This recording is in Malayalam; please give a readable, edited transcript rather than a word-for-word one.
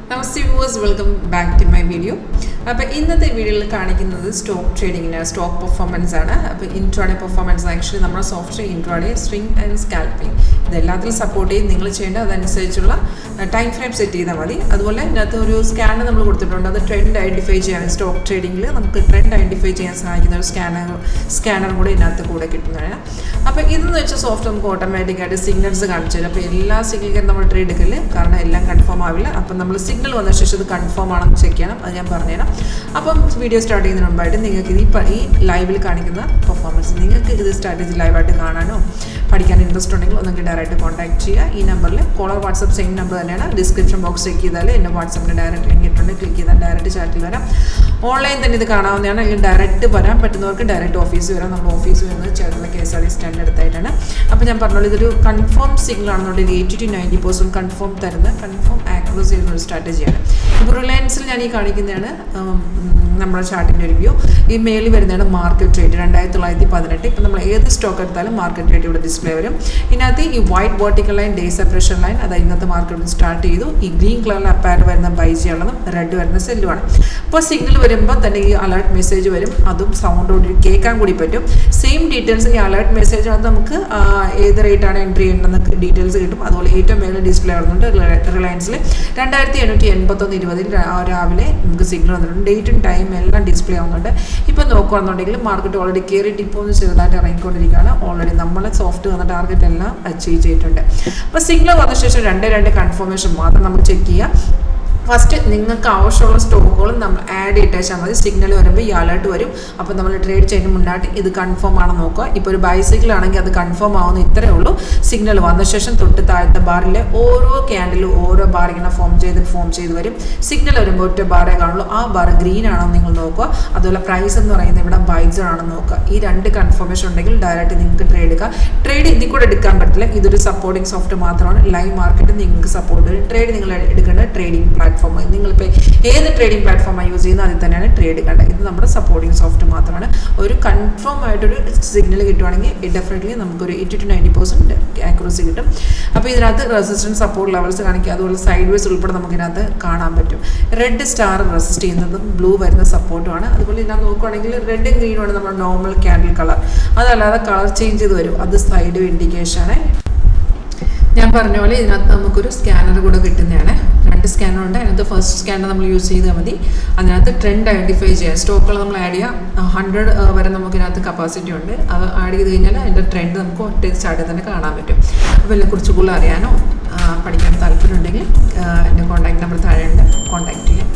Namaste viewers, welcome back to my video. അപ്പോൾ ഇന്നത്തെ വീഡിയോയിൽ കാണിക്കുന്നത് സ്റ്റോക്ക് ട്രേഡിങ്ങിനാണ്, സ്റ്റോക്ക് പെർഫോമൻസ് ആണ്. അപ്പോൾ ഇൻട്രാഡേ പെർഫോമൻസ് ആക്ച്വലി നമ്മുടെ soft intraday, swing and scalping ഇതെല്ലാത്തിലും സപ്പോർട്ട് ചെയ്യും. നിങ്ങൾ ചെയ്യേണ്ട അതനുസരിച്ചുള്ള ടൈം ഫ്രെയിം സെറ്റ് ചെയ്താൽ മതി. അതുപോലെ ഇതിനകത്ത് ഒരു സ്കാനർ നമ്മൾ കൊടുത്തിട്ടുണ്ട്. അത് ട്രെൻഡ് ഐഡൻറ്റിഫൈ ചെയ്യാൻ, സ്റ്റോക്ക് ട്രേഡിങ്ങിൽ നമുക്ക് ട്രെൻഡ് ഐഡൻറ്റിഫൈ ചെയ്യാൻ സഹായിക്കുന്ന ഒരു സ്കാനറും കൂടെ ഇതിനകത്ത് കൂടെ കിട്ടുന്നതാണ്. അപ്പോൾ ഇതെന്ന് വെച്ചാൽ സോഫ്റ്റ് നമുക്ക് ഓട്ടോമാറ്റിക്കായിട്ട് സിഗ്നൽസ് കാണിച്ചു തരും. അപ്പോൾ എല്ലാ സിഗ്നലും നമ്മൾ ട്രേഡ് എടുക്കില്ല, കാരണം എല്ലാം കൺഫേം ആവില്ല. അപ്പം നമ്മൾ സിഗ്നൽ വന്ന ശേഷം ഇത് കൺഫേം ആണെന്ന് ചെക്ക് ചെയ്യണം. അത് ഞാൻ പറഞ്ഞുതരാം. അപ്പം വീഡിയോ സ്റ്റാർട്ട് ചെയ്യുന്നതിന് മുമ്പായിട്ട് നിങ്ങൾക്ക് ഈ ലൈവിൽ കാണിക്കുന്ന പെർഫോമൻസ് നിങ്ങൾക്ക് ഇത് സ്ട്രാറ്റജി ലൈവായിട്ട് കാണാനോ പഠിക്കാൻ ഇൻട്രസ്റ്റ് ഉണ്ടെങ്കിൽ ഒന്നെങ്കിൽ ഡയറക്റ്റ് കോൺടാക്ട് ചെയ്യുക. ഈ നമ്പറിൽ കോളർ വാട്സപ്പ് സെയിം നമ്പർ തന്നെയാണ്. ഡിസ്ക്രിപ്ഷൻ ബോക്സ് ചെക്ക് ചെയ്താൽ എൻ്റെ വാട്സപ്പിൻ്റെ ഡയറക്റ്റ് ലിങ്ക് ഇട്ടുണ്ട്. ക്ലിക്ക് ചെയ്താൽ ഡയറക്റ്റ് ചാറ്റിൽ വരാം. ഓൺലൈൻ തന്നെ ഇത് കാണാവുന്നതാണ്. അല്ലെങ്കിൽ ഡയറക്റ്റ് വരാൻ പറ്റുന്നവർക്ക് ഡയറക്റ്റ് ഓഫീസിൽ വരാം. നമ്മൾ ഓഫീസിൽ വരുന്നത് ചേർന്നുള്ള KSRTC സ്റ്റാൻഡ് അടുത്തായിട്ടാണ്. അപ്പോൾ ഞാൻ പറഞ്ഞോളൂ, ഇതൊരു കൺഫേം സിഗ്നൽ ആണെന്നുണ്ടെങ്കിൽ 80 to 90% കൺഫേം തരുന്ന, കൺഫേം ആക്യുറസി ചെയ്യുന്ന ഒരു സ്ട്രാറ്റജിയാണ്. ഇപ്പോൾ റിലയൻസിൽ ഞാൻ ഈ കാണിക്കുന്നതാണ് നമ്മുടെ ചാർട്ടിൻ്റെ റിവ്യൂ. ഈ മേളിൽ വരുന്നതാണ് മാർക്കറ്റ് റേറ്റ് 2918. ഇപ്പം നമ്മൾ ഏത് സ്റ്റോക്ക് എടുത്താലും മാർക്കറ്റ് റേറ്റ് ഇവിടെ ഡിസ്പ്ലേ വരും. ഇതിനകത്ത് ഈ white vertical line, day separation line, അത് ഇന്നത്തെ മാർക്കറ്റ് സ്റ്റാർട്ട് ചെയ്തു. ഈ ഗ്രീൻ കളറിൽ അപ്പാർ വരുന്ന ബൈ ചെയ്യാനുള്ളതും റെഡ് വരുന്ന സെല്ലുമാണ്. അപ്പോൾ സിഗ്നൽ വരുമ്പോൾ തന്നെ ഈ അലേർട്ട് മെസ്സേജ് വരും. അതും സൗണ്ടോട് കേൾക്കാൻ കൂടി പറ്റും. സെയിം ഡീറ്റെയിൽസ് ഈ അലേർട്ട് മെസ്സേജ് അത് നമുക്ക് ഏത് റേറ്റാണ് എൻട്രി ചെയ്യേണ്ടതെന്ന് ഡീറ്റെയിൽസ് കിട്ടും. അതുപോലെ ഏറ്റവും മേലെ ഡിസ്പ്ലേ ആവുന്നുണ്ട് റിലയൻസിൽ 2881 രാവിലെ നമുക്ക് സിഗ്നൽ വന്നിട്ടുണ്ട്. ഡേറ്റും ടൈം എല്ലാം ഡിസ്പ്ലേ ആവുന്നുണ്ട്. ഇപ്പോൾ നോക്കുകയാണെന്നുണ്ടെങ്കിൽ മാർക്കറ്റ് ഓൾറെഡി കയറിയിട്ട് ഇപ്പോൾ ഒന്ന് ചെറുതായിട്ട് ഇറങ്ങിക്കൊണ്ടിരിക്കുകയാണ്. ഓൾറെഡി നമ്മളെ സോഫ്റ്റ് വന്ന ടാർഗറ്റ് എല്ലാം അച്ചീവ് ചെയ്തിട്ടുണ്ട്. അപ്പോൾ സിഗ്നൽ വന്ന ശേഷം രണ്ട് കൺഫർമേഷൻ മാത്രം നമ്മൾ ചെക്ക് ചെയ്യുക. ഫസ്റ്റ് നിങ്ങൾക്ക് ആവശ്യമുള്ള സ്റ്റോക്കുകളും നമ്മൾ ആഡ് ചെയ്തിട്ടാൽ മതി. സിഗ്നൽ വരുമ്പോൾ ഈ അലേർട്ട് വരും. അപ്പോൾ നമ്മൾ ട്രേഡ് ചെയ്യുന്ന മുന്നായിട്ട് ഇത് കൺഫേം ആണെന്ന് നോക്കുക. ഇപ്പോൾ ഒരു ബൈസിക്കിൾ ആണെങ്കിൽ അത് കൺഫേം ആവുന്ന ഇത്രയേ ഉള്ളൂ. സിഗ്നൽ വന്ന ശേഷം തൊട്ട് താഴത്തെ ബാറിലെ ഓരോ ക്യാൻഡിലും ഓരോ ബാർ ഇങ്ങനെ ഫോം ചെയ്ത് വരും. സിഗ്നൽ വരുമ്പോൾ ഒറ്റ ബാറേ കാണുള്ളൂ. ആ ബാർ ഗ്രീൻ ആണോ നിങ്ങൾ നോക്കുക. അതുപോലെ പ്രൈസ് എന്ന് പറയുന്നത് ഇവിടെ ബൈസ് ആണെന്ന് നോക്കുക. ഈ രണ്ട് കൺഫർമേഷൻ ഉണ്ടെങ്കിൽ ഡയറക്റ്റ് നിങ്ങൾക്ക് ട്രേഡ് എടുക്കാം. ട്രേഡ് ഇതിൽ കൂടെ എടുക്കാൻ പറ്റില്ല. ഇതൊരു സപ്പോർട്ടിംഗ് സോഫ്റ്റ് മാത്രമാണ്. ലൈവ് മാർക്കറ്റ് നിങ്ങൾക്ക് സപ്പോർട്ട് ചെയ്യും. ട്രേഡ് നിങ്ങൾ എടുക്കേണ്ട ട്രേഡിംഗ് പ്ലാറ്റ്ഫോം, നിങ്ങളിപ്പോൾ ഏത് ട്രേഡിംഗ് പ്ലാറ്റ്ഫോമാണ് യൂസ് ചെയ്യുന്നത് അതിൽ തന്നെയാണ് ട്രേഡ് എടുക്കേണ്ടത്. ഇത് നമ്മുടെ സപ്പോർട്ടിംഗ് സോഫ്റ്റ് മാത്രമാണ്. ഒരു കൺഫേം ആയിട്ടൊരു സിഗ്നൽ കിട്ടുവാണെങ്കിൽ ഡെഫിനറ്റ്ലി നമുക്കൊരു 80 to 90% ആക്യുറസി കിട്ടും. അപ്പോൾ ഇതിനകത്ത് റെസിസ്റ്റൻസ് സപ്പോർട്ട് ലെവൽസ് കാണിക്കുക. അതുപോലെ സൈഡ് വേസ് ഉൾപ്പെടെ നമുക്കിതിനകത്ത് കാണാൻ പറ്റും. റെഡ് സ്റ്റാർ റെസിസ്റ്റ് ചെയ്യുന്നതും ബ്ലൂ വരുന്ന സപ്പോർട്ടുമാണ്. അതുപോലെ ഇതിനകത്ത് നോക്കുകയാണെങ്കിൽ റെഡും ഗ്രീനുമാണ് നമ്മുടെ നോർമൽ ക്യാൻഡിൽ കളർ. അതല്ലാതെ കളർ ചേഞ്ച് ചെയ്ത് വരും. അത് സൈഡ് ഇൻഡിക്കേഷനാണ്. ഞാൻ പറഞ്ഞ പോലെ ഇതിനകത്ത് നമുക്കൊരു സ്കാനർ കൂടെ കിട്ടുന്നതാണ്. 2 സ്കാനറുണ്ട്. അതിനകത്ത് ഫസ്റ്റ് സ്കാനർ നമ്മൾ യൂസ് ചെയ്താൽ മതി. അതിനകത്ത് ട്രെൻഡ് ഐഡൻറ്റിഫൈ ചെയ്യാം. സ്റ്റോക്കുകൾ നമ്മൾ ആഡ് ചെയ്യാം. 100 വരെ നമുക്കിതിനകത്ത് കപ്പാസിറ്റി ഉണ്ട്. അത് ആഡ് ചെയ്ത് കഴിഞ്ഞാൽ അതിൻ്റെ ട്രെൻഡ് നമുക്ക് ഒറ്റ ചാർട്ടിൽ തന്നെ കാണാൻ പറ്റും. അപ്പോൾ ഇതിനെക്കുറിച്ച് കൂടുതൽ അറിയാനോ പഠിക്കാൻ താല്പര്യമുണ്ടെങ്കിൽ എൻ്റെ കോൺടാക്ട് നമ്പർ താഴെയുണ്ട്, കോൺടാക്ട് ചെയ്യാം.